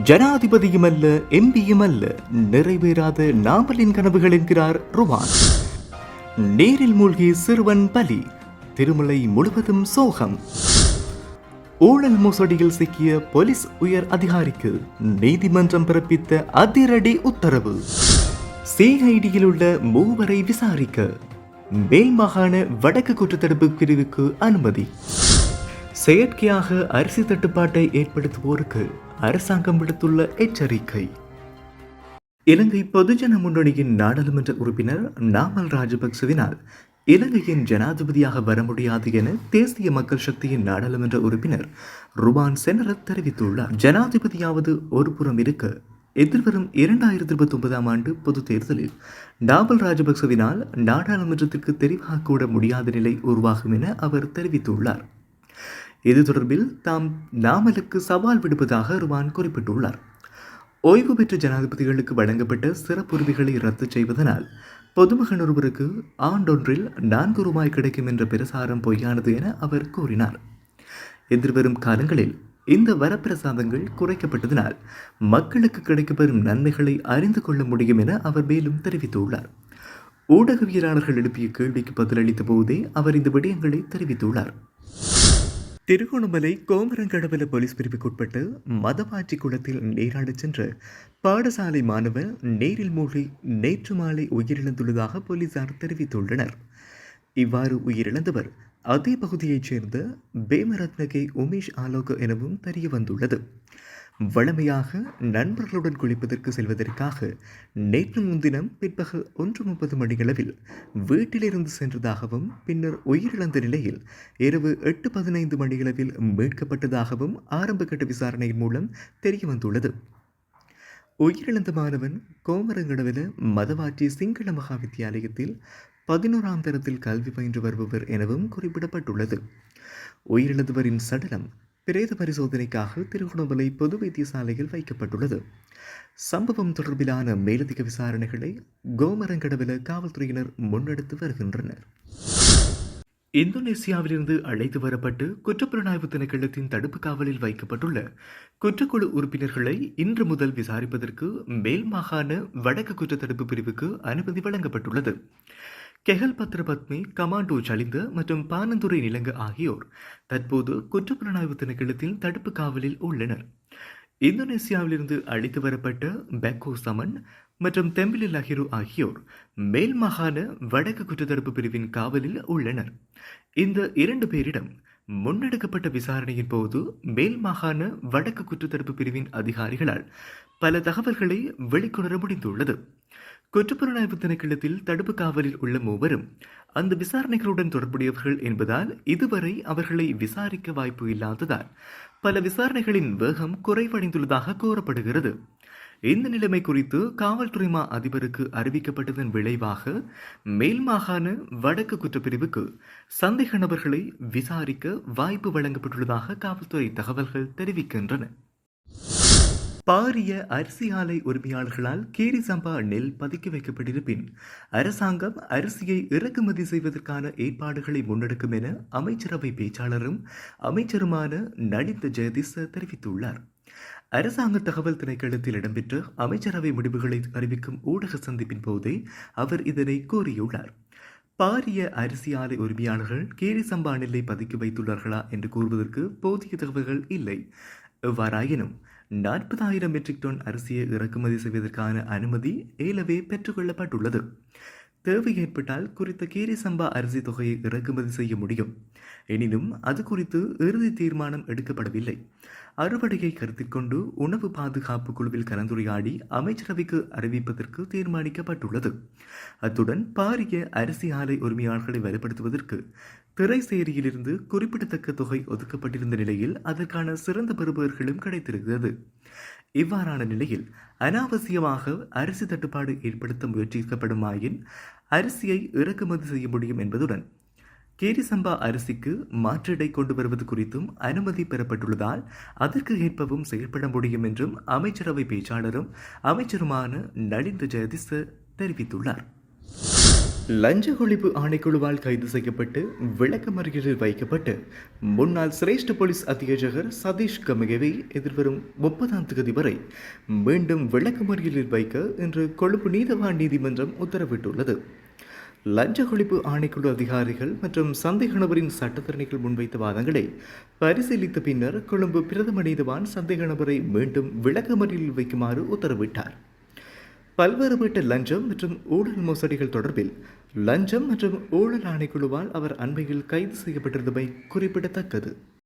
ஜனாதிபதியும் அல்ல, எம்பியும் அல்ல, நிறைவேறாத நாமலின் கனவுகள் என்கிறார் ருவான். நீரில் மூழ்கி சிறுவன் பலி, திருமலை முழுவதும் சோகம். ஊழல் மோசடியில் சிக்கிய போலீஸ் உயர் அதிகாரிக்கு நீதிமன்றம் பிறப்பித்த அதிரடி உத்தரவு. சிஐடியில் உள்ள மூவரை விசாரிக்க மேல் மாகாண வடக்கு குற்றத்தடுப்பு பிரிவுக்கு அனுமதி. செயற்கையாக அரிசி தட்டுப்பாட்டை ஏற்படுத்துவோருக்கு அரசாங்கம் விடுத்துள்ள எச்சரிக்கை. இலங்கை பொதுஜன முன்னணியின் நாடாளுமன்ற உறுப்பினர் நாமல் ராஜபக்சவினால் இலங்கையின் ஜனாதிபதியாக வர முடியாது என தேசிய மக்கள் சக்தியின் நாடாளுமன்ற உறுப்பினர் ருவான் செனரத் தெரிவித்துள்ளார். ஜனாதிபதியாவது ஒரு புறம் இருக்க, எதிர்வரும் 2029 ஆண்டு பொது தேர்தலில் நாமல் ராஜபக்சவினால் நாடாளுமன்றத்திற்கு தெரிவாகக்கூட முடியாத நிலை உருவாகும் என அவர் தெரிவித்துள்ளார். இது தொடர்பில் தாம் நாமலுக்கு சவால் விடுப்பதாக ருவான் குறிப்பிட்டுள்ளார். ஓய்வு பெற்ற ஜனாதிபதிகளுக்கு வழங்கப்பட்ட சிறப்புரிமைகளை ரத்து செய்வதனால் பொதுமகன் ஒருவருக்கு ஆண்டொன்றில் 4 ரூபாய் கிடைக்கும் என்ற பிரசாரம் பொய்யானது என அவர் கூறினார். எதிர்வரும் காலங்களில் இந்த வரப்பிரசாதங்கள் குறைக்கப்பட்டதனால் மக்களுக்கு கிடைக்கப்பெறும் நன்மைகளை அறிந்து கொள்ள முடியும் என அவர் மேலும் தெரிவித்துள்ளார். ஊடகவியலாளர்கள் எழுப்பிய கேள்விக்கு பதிலளித்த போதே அவர் இந்த விடயங்களை தெரிவித்துள்ளார். திருகோணமலை கோமரங்கடவல போலீஸ் பிரிவுக்குட்பட்டு மதவாச்சி குளத்தில் நீராடச் சென்ற பாடசாலை மாணவர் நீரில் மூழ்கி நேற்று மாலை உயிரிழந்துள்ளதாக போலீசார் தெரிவித்துள்ளனர். இவ்வாறு உயிரிழந்தவர் அதே பகுதியைச் சேர்ந்த பேமரத்னகே உமேஷ் ஆலோக எனவும் தெரிய வந்துள்ளது. வழமையாக நண்பர்களுடன் குளிப்பதற்கு செல்வதற்காக நேற்று முன்தினம் பிற்பகல் 1:30 மணியளவில் வீட்டிலிருந்து சென்றதாகவும் பின்னர் உயிரிழந்த நிலையில் இரவு 8:15 மணியளவில் மீட்கப்பட்டதாகவும் ஆரம்பகட்ட விசாரணையின் மூலம் தெரிய வந்துள்ளது. உயிரிழந்த மாணவன் கோமரங்கடவல மதவாச்சி சிங்கள மகா வித்தியாலயத்தில் 11ஆம் தரத்தில் கல்வி பயின்று வருபவர் எனவும் குறிப்பிடப்பட்டுள்ளது. உயிரிழந்தவரின் சடலம் பிரேத பரிசோதனைக்காக திருகோணமலை பொது வைத்தியசாலையில் வைக்கப்பட்டுள்ளது. சம்பவம் தொடர்பிலான மேலதிக விசாரணைகளை கோமரங்கடவல காவல்துறையினர் முன்னெடுத்து வருகின்றனர். இந்தோனேசியாவிலிருந்து அழைத்து வரப்பட்டு குற்றப்புலனாய்வு திணைக்களத்தின் தடுப்பு காவலில் வைக்கப்பட்டுள்ள குற்றக்குழு உறுப்பினர்களை இன்று முதல் விசாரிப்பதற்கு மேல் மாகாண வடக்கு குற்றத்தடுப்பு பிரிவுக்கு அனுமதி வழங்கப்பட்டுள்ளது. கெஹல் பத்ரபத்மி, கமாண்டோ சலிந்த மற்றும் பானந்துரை நிலங்க ஆகியோர் தற்போது குற்றப்புலனாய்வு திணைக்களத்தில் தடுப்பு காவலில் உள்ளனர். இந்தோனேசியாவிலிருந்து அழைத்து வரப்பட்ட பெக்கோ சமன் மற்றும் தெம்பிலி லஹிரு ஆகியோர் மேல் மாகாண வடக்கு குற்றத்தடுப்பு பிரிவின் காவலில் உள்ளனர். இந்த 2 பேரிடம் முன்னெடுக்கப்பட்ட விசாரணையின் போது மேல் மாகாண வடக்கு குற்றத்தடுப்பு பிரிவின் அதிகாரிகளால் பல தகவல்களை வெளிக்கொணர முடிந்துள்ளது. குற்றப்புலனாய்வு திணைக்களத்தில் தடுப்பு காவலில் உள்ள மூவரும் அந்த விசாரணைகளுடன் தொடர்புடையவர்கள் என்பதால் இதுவரை அவர்களை விசாரிக்க வாய்ப்பு இல்லாததால் பல விசாரணைகளின் வேகம் குறைவடைந்துள்ளதாக கூறப்படுகிறது. இந்த நிலைமை குறித்து காவல்துறை மா அதிபருக்கு அறிவிக்கப்பட்டதன் விளைவாக மேல் மாகாண வடக்கு குற்றப்பிரிவுக்கு சந்தேக நபர்களை விசாரிக்க வாய்ப்பு வழங்கப்பட்டுள்ளதாக காவல்துறை தகவல்கள் தெரிவிக்கின்றன. பாரிய அரிசி ஆலை உரிமையாளர்களால் கேரி சம்பா நெல் பதுக்கி வைக்கப்பட்டிருப்பின் அரசாங்கம் அரிசியை இறக்குமதி செய்வதற்கான ஏற்பாடுகளை முன்னெடுக்கும் என அமைச்சரவை பேச்சாளரும் அமைச்சருமான நலிந்த ஜெயதிச தெரிவித்துள்ளார். அரசாங்க தகவல் திணைக்களத்தில் இடம்பெற்ற அமைச்சரவை முடிவுகளை அறிவிக்கும் ஊடக சந்திப்பின் போதே அவர் இதனை கூறியுள்ளார். பாரிய அரிசி ஆலை உரிமையாளர்கள் கேரி சம்பா நெல்லை பதுக்கி வைத்துள்ளார்களா என்று கூறுவதற்கு போதிய தகவல்கள் இல்லை. எவ்வாறாயினும் 40,000 மெட்ரிக் டன் அரிசியை இறக்குமதி செய்வதற்கான அனுமதி ஏலவே பெற்றுக்கொள்ளப்பட்டுள்ளது. தேவை ஏற்பட்டால் குறித்த கேரி சம்பா அரிசி தொகையை இறக்குமதி செய்ய முடியும். எனினும் அது குறித்து இறுதி தீர்மானம் எடுக்கப்படவில்லை. அறுவடையை கருத்தில் கொண்டு உணவு பாதுகாப்பு குழுவில் கலந்துரையாடி அமைச்சரவைக்கு அறிவிப்பதற்கு தீர்மானிக்கப்பட்டுள்ளது. அத்துடன் பாரிய அரிசி ஆலை உரிமையாளர்களை வலுப்படுத்துவதற்கு திரைசேரியிலிருந்து குறிப்பிடத்தக்க தொகை ஒதுக்கப்பட்டிருந்த நிலையில் அதற்கான சிறந்த பெறுபவர்களும் கிடைத்திருக்கிறது. இவ்வாறான நிலையில் அனாவசியமாக அரிசி தட்டுப்பாடு ஏற்படுத்த முயற்சிக்கப்படுமாயின் அரிசியை இறக்குமதி செய்ய முடியும் என்பதுடன் கேரி சம்பா அரிசிக்கு மாற்றீடை கொண்டு வருவது குறித்தும் அனுமதி பெறப்பட்டுள்ளதால் அதற்கு ஏற்பவும் செயல்பட முடியும் என்றும் அமைச்சரவை பேச்சாளரும் அமைச்சருமான நலிந்த ஜெயதிச தெரிவித்துள்ளார். லஞ்ச ஒழிப்பு ஆணைக்குழுவால் கைது செய்யப்பட்டு விளக்கமறியலில் வைக்கப்பட்டு முன்னாள் சிரேஷ்ட போலீஸ் அத்தியட்சகர் சதீஷ் கமகேவை எதிர்வரும் 30ஆம் தேதி வரை மீண்டும் விளக்கமறியலில் வைக்க இன்று கொழும்பு நீதவான் நீதிமன்றம் உத்தரவிட்டுள்ளது. லஞ்ச ஒழிப்பு ஆணைக்குழு அதிகாரிகள் மற்றும் சந்தேக நபரின் சட்டத்தரணிகள் முன்வைத்த வாதங்களை பரிசீலித்த பின்னர் கொழும்பு பிரதம நீதவான் சந்தேக நபரை மீண்டும் விளக்கமறியலில் வைக்குமாறு உத்தரவிட்டார். பல்வேறுபட்ட லஞ்சம் மற்றும் ஊழல் மோசடிகள் தொடர்பில் லஞ்சம் மற்றும் ஊழல் ஆணைக்குழுவால் அவர் அண்மையில் கைது செய்யப்பட்டிருந்தமை குறிப்பிடத்தக்கது.